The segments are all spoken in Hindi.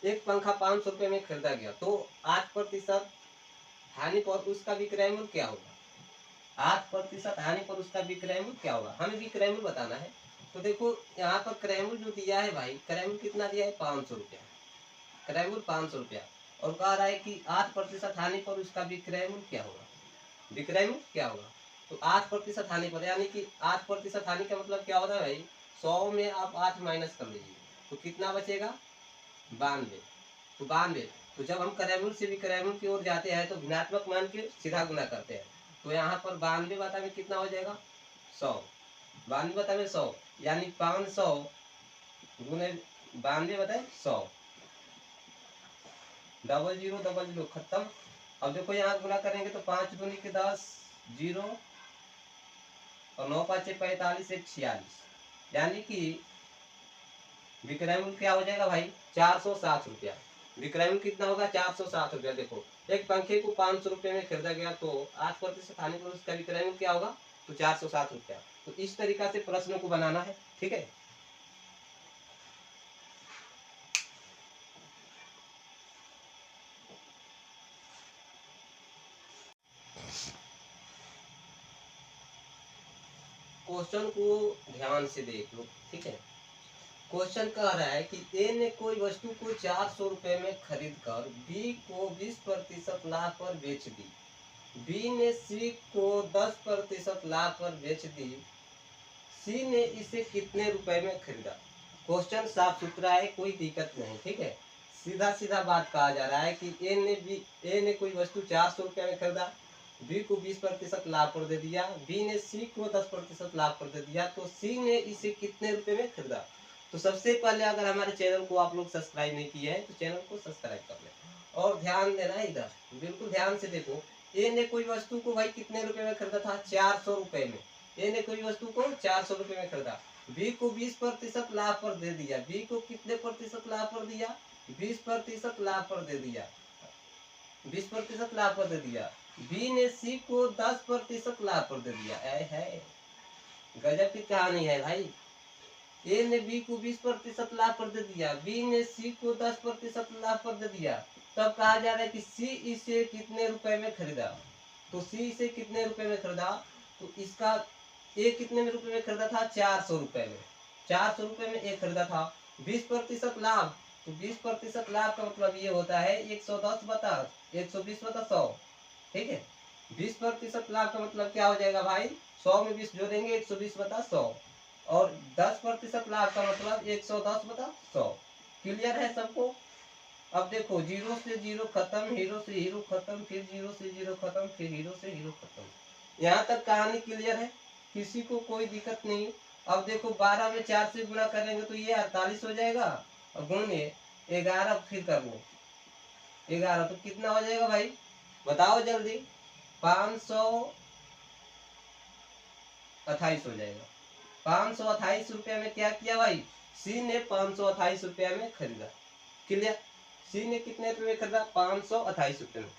एक पंखा 500 रुपये में खरीदा गया तो 8% हानि पर उसका विक्रय मूल्य क्या होगा? 8% हानि पर उसका विक्रय मूल्य क्या होगा? हमें विक्रय मूल्य बताना है। तो देखो यहाँ पर क्रय मूल्य जो दिया है भाई, क्रय मूल्य कितना दिया है? 500 रुपया। क्रय मूल्य 500 रुपया और कह रहा है कि 8% हानि पर उसका विक्रय मूल्य क्या होगा? विक्रय मूल्य क्या होगा? तो 8% हानि पर, यानी कि 8% हानि का मतलब क्या होता है भाई? 100 में आप 8 माइनस कर लीजिए तो कितना बचेगा? 92। तो 92, तो जब हम क्रय मूल्य से विक्रय मूल्य की ओर जाते हैं तो ऋणात्मक मान के सीधा गुना करते हैं। तो यहाँ पर 92 बटा में कितना हो जाएगा? 100। 92 बटा में 100 यानी 500 गुने 92 बटा 100। डबल जीरो खत्म। अब देखो यहाँ गुना करेंगे तो 5 दूनी के 10, 0 और 9 5 45, 1 46, यानी कि विक्रय मूल्य क्या हो जाएगा भाई? 460 रुपया। विक्रय मूल्य कितना होगा? 460 रुपया। देखो एक पंखे को 500 रुपये में खरीदा गया तो 8% हानि पर उसका विक्रय मूल्य क्या होगा? तो 460 रुपया। तो इस तरीका से प्रश्नों को बनाना है, ठीक है। क्वेश्चन को ध्यान से देख लो, ठीक है। क्वेश्चन कह रहा है कि ए ने कोई वस्तु को 400 रुपये में खरीद कर बी को 20% लाभ पर बेच दी। बी ने सी को 10% लाभ पर बेच दी। सी ने इसे कितने रुपए में खरीदा? क्वेश्चन साफ सुथरा है, कोई दिक्कत नहीं, ठीक है। सीधा सीधा बात कहा जा रहा है कि ए ने कोई वस्तु 400 रुपये में खरीदा, बी को 20% लाभ पर दे दिया, बी ने सी को 10% लाभ पर दे दिया, तो सी ने इसे कितने रुपए में खरीदा? तो सबसे पहले अगर हमारे चैनल को आप लोग सब्सक्राइब नहीं किए हैं तो चैनल को सब्सक्राइब कर लें और ध्यान देना है इधर, बिल्कुल ध्यान से देखो। ए ने कोई वस्तु को भाई कितने रुपए में खरीदा था? 400 रुपए में। ए ने कोई वस्तु को 400 रुपए में खरीदा, बी को 20% लाभ पर दे दिया, बी को कितने प्रतिशत लाभ पर दिया? 20% लाभ पर दे दिया, 20% लाभ पर दे दिया। बी ने सी को 10% लाभ पर दे दिया। है गजब की कहानी है भाई। ए ने बी को 20% लाभ पर दे दिया, बी ने सी को 10% लाभ पर दे दिया, तब कहा जा रहा है कि सी इसे कितने रुपए में खरीदा? तो सी इसे कितने रुपए में खरीदा? तो इसका ए कितने में रुपए में खरीदा था? 400 रुपए में। 400 रुपए में ए खरीदा था। 20% लाभ, तो 20% लाभ का मतलब ये होता है 110 बता 120 बता 100, ठीक है। 20% लाभ का मतलब क्या हो जाएगा भाई? 100 में 20 जोड़ेंगे 120 बता 100 और 10% लाभ का मतलब 110 बता 100। क्लियर है सबको? अब देखो जीरो से जीरो खत्म, हीरो से हीरो खत्म, फिर जीरो से जीरो खत्म, फिर हीरो से हीरो खत्म। यहाँ तक कहानी क्लियर है, किसी को कोई दिक्कत नहीं। अब देखो 12 में 4 से गुणा करेंगे तो ये 48 हो जाएगा और गुणे 11 फिर कर लो 11, तो कितना हो जाएगा भाई? बताओ जल्दी। 528 हो जाएगा। 528 रुपया में क्या किया भाई? सी ने 528 रुपया में खरीदा। क्लियर? सी ने कितने रुपये में खरीदा? 528 रुपये में।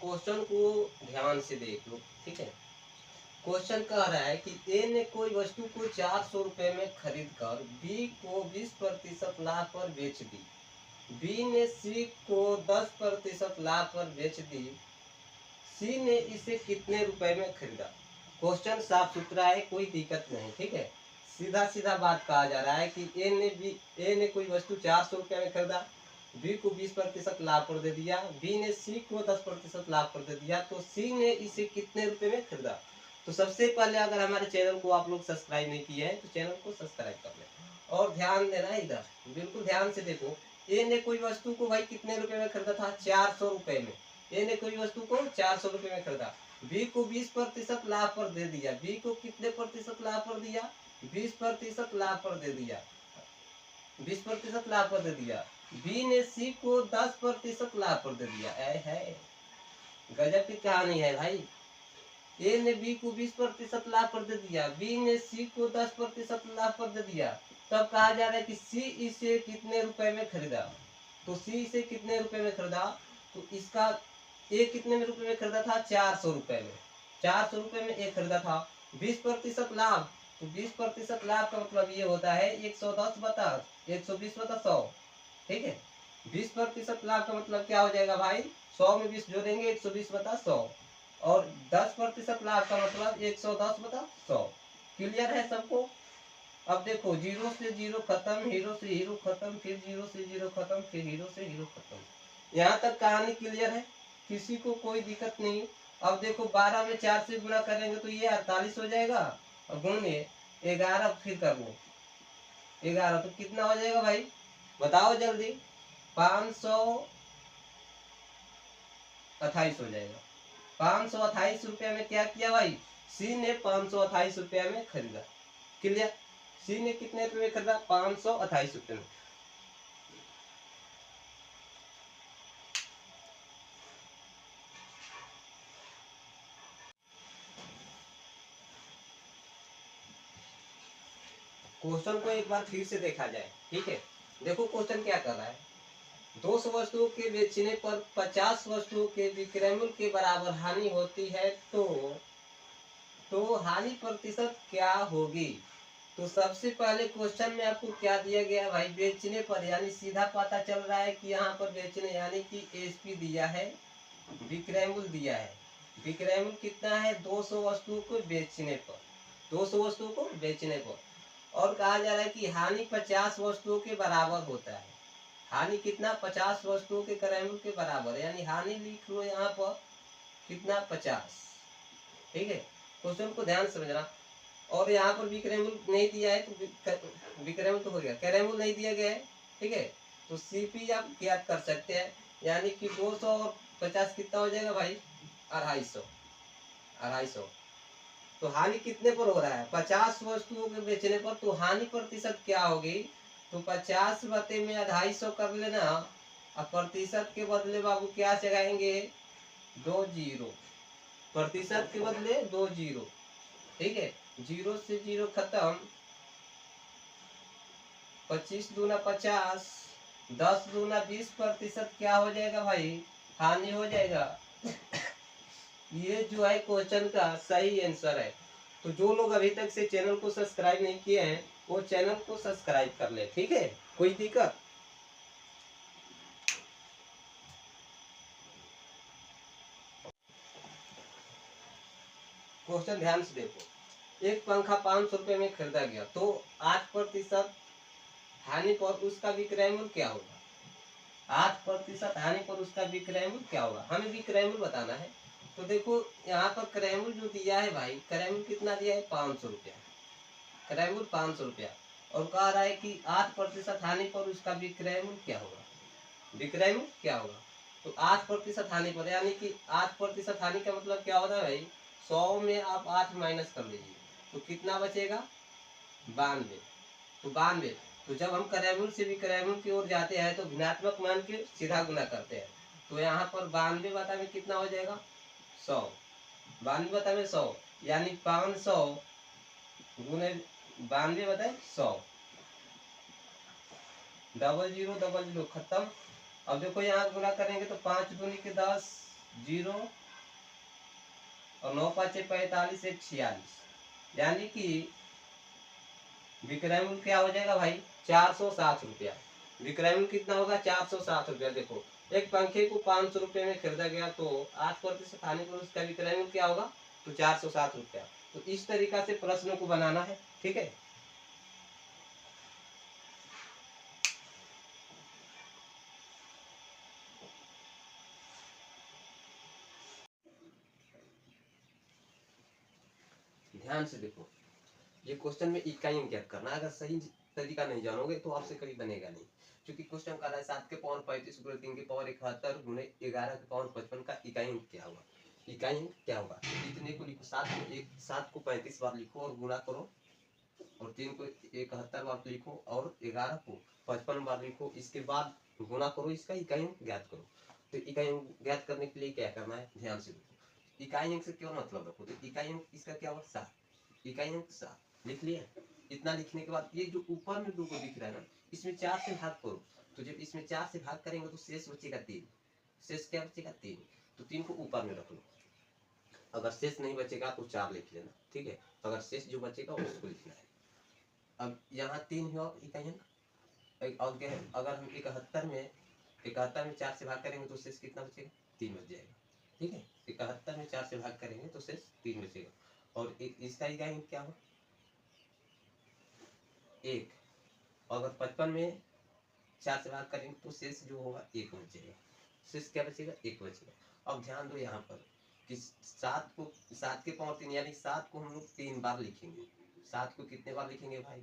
क्वेश्चन को ध्यान से देख लो, ठीक है। क्वेश्चन कह रहा है कि ए ने कोई वस्तु को 400 रुपये में खरीद कर बी को 20% लाभ पर बेच दी। बी ने सी को 10% लाभ पर बेच दी। सी ने इसे कितने रुपए में खरीदा? क्वेश्चन साफ सुथरा है, कोई दिक्कत नहीं, ठीक है। सीधा सीधा बात कहा जा रहा है कि ए ने कोई वस्तु 400 रुपये में खरीदा, बी को 20% लाभ पर दे दिया, बी ने सी को 10% लाभ पर दे दिया, तो सी ने इसे कितने रुपए में खरीदा? तो सबसे पहले अगर हमारे चैनल को आप लोग सब्सक्राइब नहीं किए हैं तो चैनल को सब्सक्राइब कर लें और ध्यान देना है इधर, बिल्कुल ध्यान से देखो। ए ने कोई वस्तु को भाई कितने रुपए में खरीदा था? 400 रुपये में। ए ने कोई वस्तु को 400 रुपये में खरीदा, बी को 20% लाभ पर दे दिया, बी को कितने प्रतिशत लाभ पर दिया? 20% लाभ पर दे दिया, 20% लाभ पर दे दिया। बी ने सी को 10% लाभ पर दे दिया। है गजब की कहानी है भाई। ए ने बी को 20% लाभ पर दे दिया, बी ने सी को 10% लाभ पर दे दिया, तब कहा जा रहा है कि सी इसे कितने रुपए में खरीदा? तो सी इसे कितने रुपए में खरीदा? तो इसका ए कितने में रुपए में खरीदा था? 400 रुपए में। 400 रुपए में ए खरीदा था। 20% लाभ, तो 20% लाभ का मतलब ये होता है 110 बता 120 बता 100। ठीक है, 20% लाभ का मतलब क्या हो जाएगा भाई? 100 में 20 जोड़ेंगे 120 बता 100, और 10% लाभ का मतलब 110 बता 100। क्लियर है सबको? अब देखो, जीरो से जीरो खत्म, हीरो से हीरो खत्म, फिर जीरो से जीरो खत्म, फिर हीरो से हीरो खत्म। यहाँ तक कहानी क्लियर है, किसी को कोई दिक्कत नहीं। अब देखो, 12 में 4 से गुणा करेंगे तो ये 48 हो जाएगा, और गुणिए 11 फिर कर लो 11, तो कितना हो जाएगा भाई? बताओ जल्दी। 528 हो जाएगा। 528 रुपया में क्या किया भाई? सी ने 528 रुपया में खरीदा। क्लियर? सी ने कितने रुपए में खरीदा? 528 रुपये में। क्वेश्चन को एक बार फिर से देखा जाए। ठीक है, देखो क्वेश्चन क्या कर रहा है। 200 वस्तुओं के बेचने पर 50 वस्तुओं के विक्रय मूल्य के बराबर हानि होती है, तो हानि प्रतिशत क्या होगी? तो सबसे पहले क्वेश्चन में आपको क्या दिया गया भाई? बेचने पर, यानी सीधा पता चल रहा है कि यहाँ पर बेचने यानी कि एसपी दिया है, विक्रय मूल्य दिया है। विक्रय मूल्य कितना है? 200 वस्तुओं को बेचने पर, 200 वस्तुओं को बेचने पर। और कहा जा रहा है कि हानि 50 वस्तुओं के बराबर होता है। हानि कितना? 50 वस्तुओं के क्रय मूल्य के बराबर, यानी हानि लिख लो यहाँ पर कितना? 50। ठीक है, क्वेश्चन को ध्यान समझना। और यहाँ पर विक्रय मूल्य नहीं दिया है, तो विक्रय मूल्य तो हो गया, क्रय मूल्य नहीं दिया गया है। ठीक है, तो सीपी आप ज्ञात कर सकते हैं, यानी कि 200 और 50 कितना हो जाएगा भाई? 250। 250। तो हानि कितने पर हो रहा है? 50 वस्तुओं के बेचने पर, तो हानि प्रतिशत क्या होगी? तो 50 बटे में 250 कर लेना, और प्रतिशत के बदले बाबू क्या लगाएंगे? 2 जीरो। प्रतिशत के बदले 2 जीरो। ठीक है, जीरो से जीरो खत्म, 25 दूना 50, 10 दूना 20%। क्या हो जाएगा भाई? हानि हो जाएगा। ये जो है क्वेश्चन का सही आंसर है। तो जो लोग अभी तक से चैनल को सब्सक्राइब नहीं किए हैं, वो चैनल को सब्सक्राइब कर ले। ठीक है, कोई दिक्कत? क्वेश्चन ध्यान से देखो। एक पंखा 500 रुपए में खरीदा गया, तो 8% हानि पर उसका विक्रय मूल्य क्या होगा? 8% हानि पर उसका विक्रय मूल्य क्या होगा? हमें विक्रय मूल्य बताना है। तो देखो, यहाँ पर क्रय मूल्य जो दिया है भाई, क्रय मूल्य कितना दिया है? 500 रुपया। क्रय मूल्य 500 रुपया, और कह रहा है कि 8% हानि पर उसका विक्रय मूल्य क्या होगा? विक्रय मूल्य क्या होगा? तो 8% हानि पर, यानी कि 8% हानि का मतलब क्या होता है भाई? 100 में आप 8 माइनस कर लीजिए, तो कितना बचेगा? 92। तो 92, तो जब हम क्रय मूल्य से विक्रय मूल्य की ओर जाते हैं तो ऋणात्मक मान के सीधा गुना करते हैं। तो यहाँ पर 92 बटा में कितना हो जाएगा? 100। 92 बटा में 100, यानी 500 गुने 92 बटा 100। डबल जीरो खत्म। अब देखो, यहाँ गुना करेंगे तो 5 दूनी के 10, जीरो, और 9 5 45, 1 46, यानी कि विक्रय मूल्य क्या हो जाएगा भाई? 460 रुपया। विक्रय मूल्य कितना होगा? 460 रुपया। देखो, एक पंखे को 500 रुपये में खरीदा गया, तो 8% हानि पर उसका विक्रय मूल्य क्या होगा? तो 460 रुपया। तो इस तरीका से प्रश्नों को बनाना है। ठीक है, ध्यान से देखो। ये क्वेश्चन में इकाइयां ज्ञात करना, अगर सही तरीका नहीं जानोगे तो आपसे कभी बनेगा नहीं। क्योंकि क्वेश्चन कर रहा है 7 के पावर 35 गुणे 3 के पावर 71 गुणे 11 के पावर 55 का इकाई क्या होगा? इकाई क्या होगा? इतने को लिखो, 7 को 35 बार लिखो और गुणा करो, और 3 को 71 बार लिखो, और 11 को 55 बार लिखो। इसके बाद गुणा करो, इसका इकाई ज्ञात करो। तो इकाई ज्ञात करने के लिए क्या करना है? ध्यान से देखो। इकाई अंक से क्यों मतलब रखो? तो इकाई अंक इसका क्या होगा? 7। इकाई अंक 7 लिख लिया। इतना लिखने के बाद ये जो ऊपर में 2 को दिख रहा है ना, इसमें 4 से भाग करो। तो जब इसमें 4 से भाग करेंगे तो शेष बचेगा 3। शेष क्या बचेगा? 3। तो 3 को ऊपर में रख लो। अगर शेष नहीं बचेगा तो 4 लिख लेना, ठीक है। अगर शेष जो बचेगा उसको लिखना है। अब यहाँ 3 है इकाइयाँ, और क्या है, अगर हम 71 में 4 से भाग करेंगे तो शेष कितना बचेगा, 3 बच जाएगा, ठीक है। 71 में 4 से भाग करेंगे तो शेष 3 बचेगा। और इसका इकाई क्या हो, 1। अगर 55 में 4 से भाग करेंगे तो शेष जो होगा 1 बचेगा। शेष क्या बचेगा, 1 बचेगा। अब ध्यान दो यहाँ पर कि 7 के पावर 3 यानी 7 को हम लोग 3 बार लिखेंगे। 7 को कितने बार लिखेंगे भाई,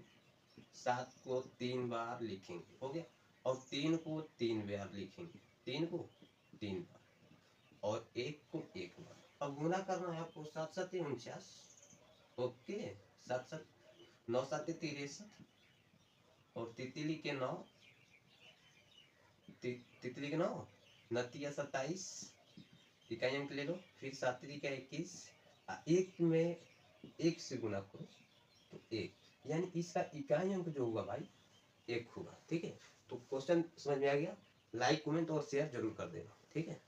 7 को 3 बार लिखेंगे, हो गया। और 3 को 3 बार लिखेंगे, 3 को 3 बार, और 1 को 1 बार। अब गुना करना है आपको, 7 7 49, ओके। 7 7 9 7 63, और तितली के 9, तितली के 9 नतिया 27, इकाई अंक ले लो। फिर 7 का 21, 1 में 1 से गुना करो तो 1, यानी इसका इकाई अंक जो होगा भाई 1 होगा, ठीक है। तो क्वेश्चन समझ में आ गया। लाइक कमेंट और शेयर जरूर कर देना, ठीक है।